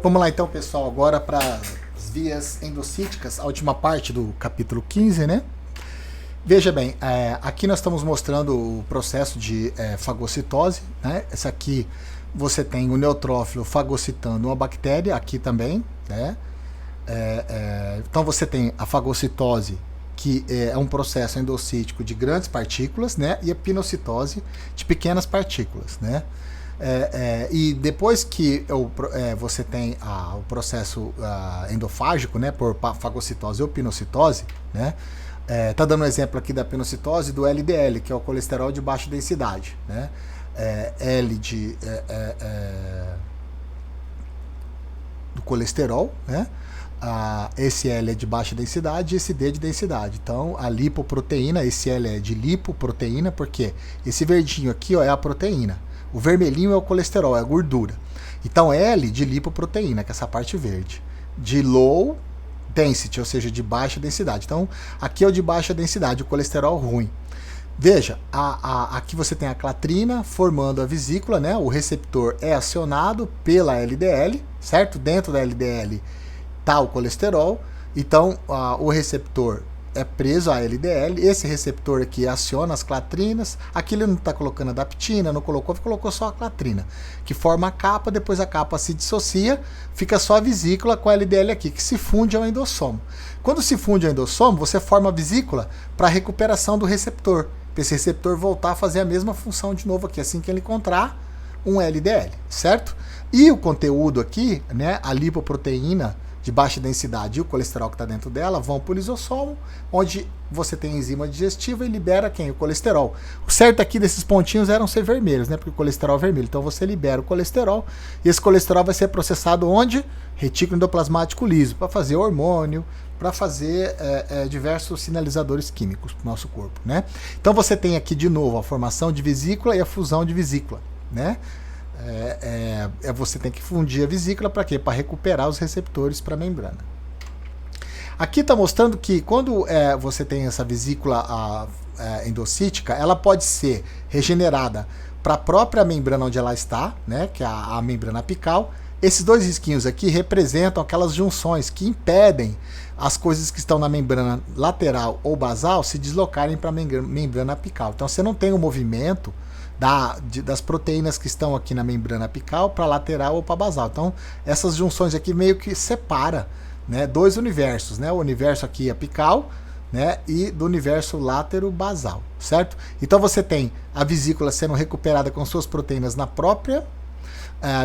Vamos lá então, pessoal, agora para as vias endocíticas, a última parte do capítulo 15, né? Veja bem, aqui nós estamos mostrando o processo de fagocitose, né? Esse aqui você tem o neutrófilo fagocitando uma bactéria, aqui também, né? Então você tem a fagocitose, que é um processo endocítico de grandes partículas, né? E a pinocitose de pequenas partículas, né? E depois que você tem o processo endofágico, né, por fagocitose ou pinocitose, né, tá dando um exemplo aqui da pinocitose do LDL, que é o colesterol de baixa densidade, né, do colesterol, né, esse L é de baixa densidade e esse D é de densidade. Então a lipoproteína, esse L é de lipoproteína, porque esse verdinho aqui, ó, é a proteína. O vermelhinho é o colesterol, é a gordura. Então L de lipoproteína, que é essa parte verde. De low density, ou seja, de baixa densidade. Então aqui é o de baixa densidade, o colesterol ruim. Veja, aqui você tem a clatrina formando a vesícula, né? O receptor é acionado pela LDL, certo? Dentro da LDL está o colesterol. Então o receptor é preso à LDL, esse receptor aqui aciona as clatrinas, aqui ele não está colocando adaptina, não colocou só a clatrina, que forma a capa, depois a capa se dissocia, fica só a vesícula com a LDL aqui, que se funde ao endossomo. Quando se funde ao endossomo, você forma a vesícula para recuperação do receptor, para esse receptor voltar a fazer a mesma função de novo aqui, assim que ele encontrar um LDL, certo? E o conteúdo aqui, né, a lipoproteína de baixa densidade e o colesterol que está dentro dela vão para o lisossomo, onde você tem enzima digestiva e libera quem? O colesterol. O certo aqui desses pontinhos eram ser vermelhos, né? Porque o colesterol é vermelho. Então você libera o colesterol e esse colesterol vai ser processado onde? Retículo endoplasmático liso, para fazer hormônio, para fazer diversos sinalizadores químicos para o nosso corpo, né? Então você tem aqui de novo a formação de vesícula e a fusão de vesícula, né? Você tem que fundir a vesícula para quê? Para recuperar os receptores para a membrana. Aqui está mostrando que quando você tem essa vesícula endocítica, ela pode ser regenerada para a própria membrana onde ela está, né, que é a membrana apical. Esses dois risquinhos aqui representam aquelas junções que impedem as coisas que estão na membrana lateral ou basal se deslocarem para a membrana apical. Então você não tem o movimento das proteínas que estão aqui na membrana apical para lateral ou para basal. Então essas junções aqui meio que separa, né, dois universos, né, o universo aqui apical, né, e do universo látero-basal, certo? Então você tem a vesícula sendo recuperada com suas proteínas na própria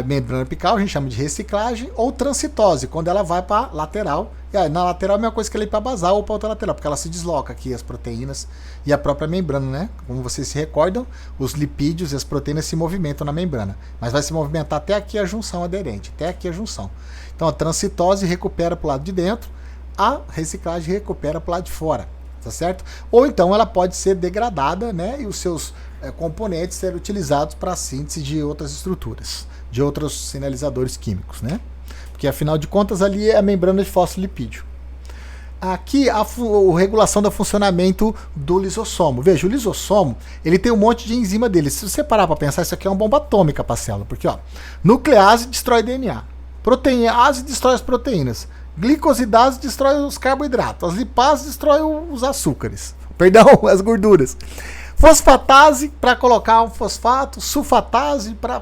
membrana apical, a gente chama de reciclagem, ou transitose, quando ela vai para lateral. E aí, na lateral é a mesma coisa que ela ir para basal ou para outra lateral, porque ela se desloca aqui, as proteínas e a própria membrana, né? Como vocês se recordam, os lipídios e as proteínas se movimentam na membrana, mas vai se movimentar até aqui a junção aderente, até aqui a junção. Então a transitose recupera para o lado de dentro, a reciclagem recupera para o lado de fora, tá certo? Ou então ela pode ser degradada, né? E os seus componentes serem utilizados para a síntese de outras estruturas, de outros sinalizadores químicos, né? Porque afinal de contas ali é a membrana de fosfolipídio. Aqui a regulação do funcionamento do lisossomo. Veja, o lisossomo ele tem um monte de enzima dele. Se você parar para pensar, isso aqui é uma bomba atômica para a célula, porque ó, nuclease destrói DNA, protease destrói as proteínas, glicosidase destrói os carboidratos, as lipases destrói os açúcares, perdão, as gorduras. Fosfatase para colocar um fosfato, sulfatase para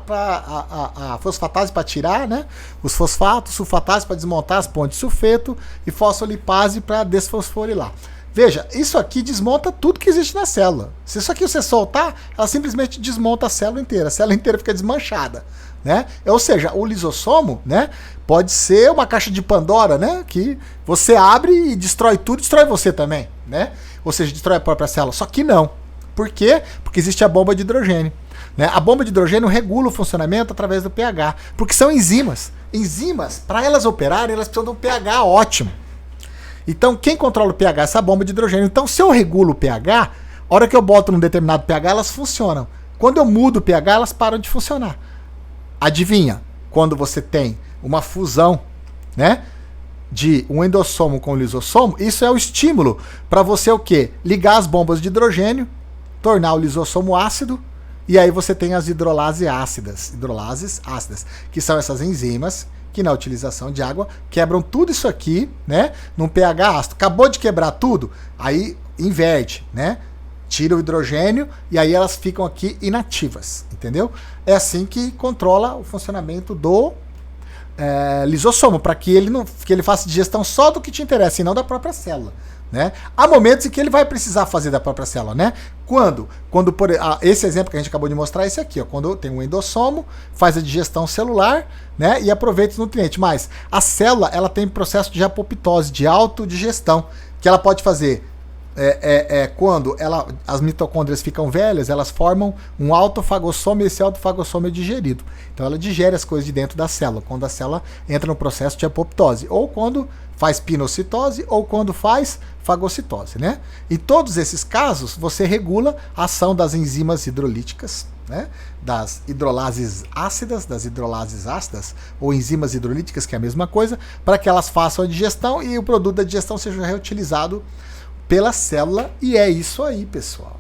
fosfatase para tirar, né, os fosfatos, sulfatase para desmontar as pontes de sulfeto e fosfolipase para desfosforilar. Veja, isso aqui desmonta tudo que existe na célula. Se isso aqui você soltar, ela simplesmente desmonta a célula inteira fica desmanchada, né? Ou seja, o lisossomo, né, pode ser uma caixa de Pandora, né, que você abre e destrói tudo, destrói você também, né? Ou seja, destrói a própria célula. Só que não. Por quê? Porque existe a bomba de hidrogênio, né? A bomba de hidrogênio regula o funcionamento através do pH, porque são enzimas. Enzimas, para elas operarem, elas precisam de um pH ótimo. Então, quem controla o pH é essa bomba de hidrogênio. Então, se eu regulo o pH, a hora que eu boto num determinado pH, elas funcionam. Quando eu mudo o pH, elas param de funcionar. Adivinha? Quando você tem uma fusão, né, de um endossomo com o lisossomo, isso é o estímulo para você o quê? Ligar as bombas de hidrogênio, tornar o lisossomo ácido, e aí você tem as hidrolases ácidas, que são essas enzimas que na utilização de água quebram tudo isso aqui, né, num pH ácido. Acabou de quebrar tudo, aí inverte, né? Tira o hidrogênio e aí elas ficam aqui inativas, entendeu? É assim que controla o funcionamento do lisossomo, para que ele faça digestão só do que te interessa e não da própria célula. Né? Há momentos em que ele vai precisar fazer da própria célula, né? Quando esse exemplo que a gente acabou de mostrar é esse aqui, ó, quando tem um endossomo, faz a digestão celular, né, e aproveita os nutrientes. Mas a célula, ela tem processo de apoptose, de autodigestão, que ela pode fazer quando as mitocôndrias ficam velhas, elas formam um autofagossoma e esse autofagossoma é digerido. Então ela digere as coisas de dentro da célula, quando a célula entra no processo de apoptose, ou quando faz pinocitose, ou quando faz fagocitose, né? Em todos esses casos, você regula a ação das enzimas hidrolíticas, né? Das hidrolases ácidas, ou enzimas hidrolíticas, que é a mesma coisa, para que elas façam a digestão e o produto da digestão seja reutilizado pela célula, e é isso aí, pessoal.